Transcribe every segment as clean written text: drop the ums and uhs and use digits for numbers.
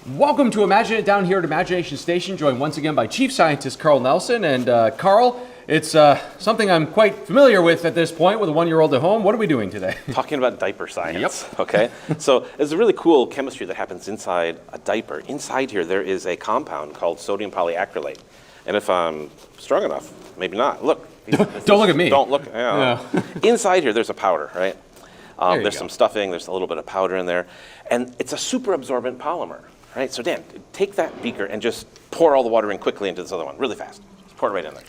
Welcome to Imagine It down here at Imagination Station, joined once again by Chief Scientist Carl Nelson. And Carl, it's something I'm quite familiar with at this point with a one-year-old at home. What are we doing today? Talking about diaper science, Yep. okay? So there's a really cool chemistry that happens inside a diaper. Inside here, there is a compound called sodium polyacrylate. And if I'm strong enough, maybe not. Look. Don't look at me. Don't look. Yeah. Inside here, there's a powder, right? There's go. some stuffing, there's a little bit of powder in there. And it's a super absorbent polymer, right? So Dan, take that beaker and just pour all the water in quickly into this other one, really fast. Just pour it right in there.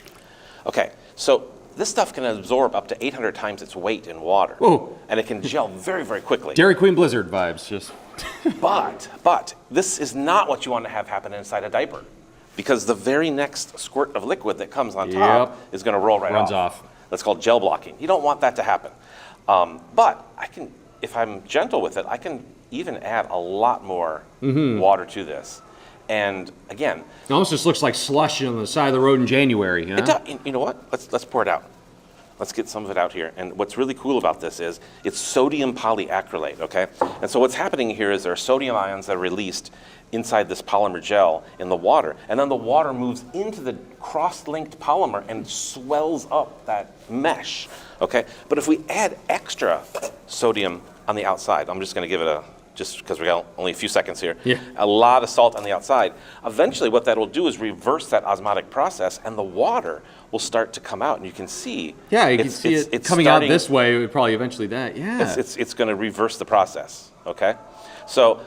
Okay, so this stuff can absorb up to 800 times its weight in water. Ooh. And it can gel very, very quickly. Dairy Queen Blizzard vibes, just. But this is not what you want to have happen inside a diaper, because the very next squirt of liquid that comes on top is going to roll right Runs off. That's called gel blocking. You don't want that to happen. But I can, if I'm gentle with it, I can even add a lot more water to this. And again, It almost just looks like slush on the side of the road in January. You know? you know what? Let's pour it out. Let's get some of it out here. And what's really cool about this is it's sodium polyacrylate, okay? And so what's happening here is there are sodium ions that are released inside this polymer gel in the water. And then the water moves into the cross-linked polymer and swells up that mesh, okay? But if we add extra sodium on the outside, I'm just going to give it just because we got only a few seconds here, a lot of salt on the outside. Eventually what that will do is reverse that osmotic process and the water will start to come out, and you can see. Yeah, you can see it coming out this way, it would probably eventually that, yeah. It's going to reverse the process, okay? So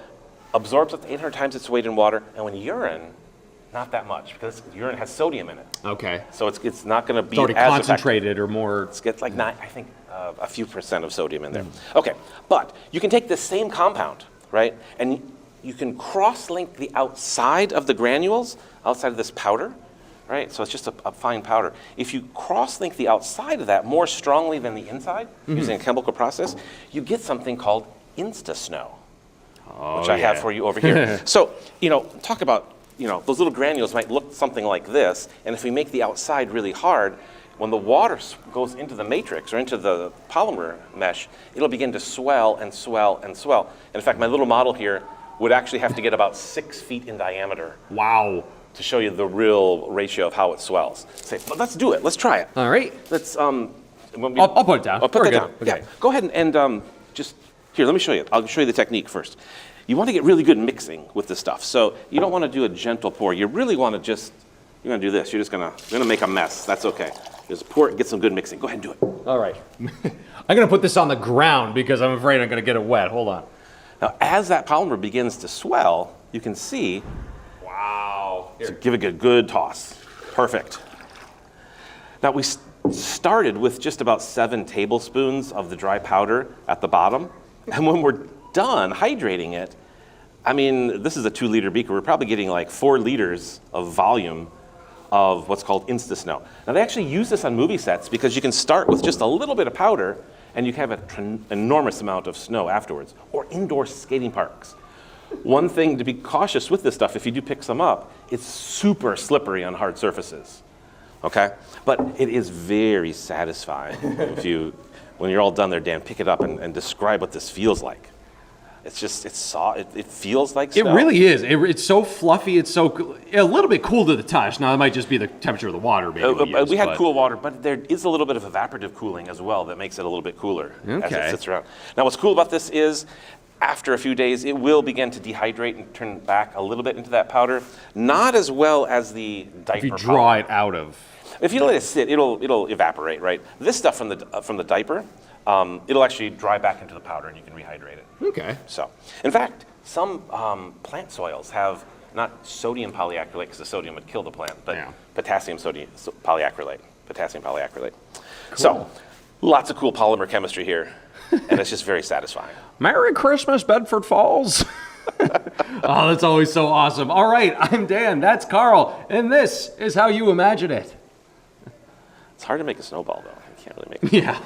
absorbs up to 800 times its weight in water, and when urine, not that much, because urine has sodium in it. Okay. So it's not going to be It's already as concentrated effective. or more. It's get like I think a few percent of sodium in there. Okay, but you can take this same compound, right, and you can cross-link the outside of the granules, outside of this powder, right? So it's just a fine powder. If you cross-link the outside of that more strongly than the inside, using a chemical process, you get something called Insta-Snow, which I have for you over here. So, talk about, those little granules might look something like this, and if we make the outside really hard, when the water goes into the matrix or into the polymer mesh, it'll begin to swell and swell and swell. And in fact, my little model here would actually have to get about 6 feet in diameter. Wow. To show you the real ratio of how it swells. But let's do it. Let's try it. All right. Let's. I'll put it down. I'll put We're that good. down. Okay. Yeah. Go ahead and just here. Let me show you. I'll show you the technique first. You want to get really good mixing with this stuff. So you don't want to do a gentle pour. You really want to you're gonna do this. You're gonna make a mess. That's okay. Just pour it. Get some good mixing. Go ahead and do it. All right. I'm going to put this on the ground because I'm afraid I'm going to get it wet. Hold on. Now, as that polymer begins to swell, you can see. Wow. So give it a good toss. Perfect. Now we started with just about 7 tablespoons of the dry powder at the bottom. And when we're done hydrating it, I mean, this is a 2-liter beaker. We're probably getting like 4 liters of volume of what's called Insta-Snow. Now they actually use this on movie sets because you can start with just a little bit of powder and you can have an enormous amount of snow afterwards. Or indoor skating parks. One thing to be cautious with this stuff, if you do pick some up, it's super slippery on hard surfaces, okay? But it is very satisfying. When you're all done there, Dan, pick it up and describe what this feels like. It's just, it feels like snow. It really is. It's so fluffy. It's so a little bit cool to the touch. Now, it might just be the temperature of the water. Maybe we had cool water, but there is a little bit of evaporative cooling as well that makes it a little bit cooler as it sits around. Now, what's cool about this is after a few days, it will begin to dehydrate and turn back a little bit into that powder. Not as well as the diaper. If you draw it out of. If you let it sit, it'll evaporate, right? This stuff from the diaper, it'll actually dry back into the powder and you can rehydrate it. Okay. So, in fact, some plant soils have not sodium polyacrylate because the sodium would kill the plant, but potassium polyacrylate. Cool. So, lots of cool polymer chemistry here, and it's just very satisfying. Merry Christmas, Bedford Falls. Oh, that's always so awesome. All right, I'm Dan, that's Carl, and this is how you imagine it. It's hard to make a snowball, though. You can't really make it. Yeah.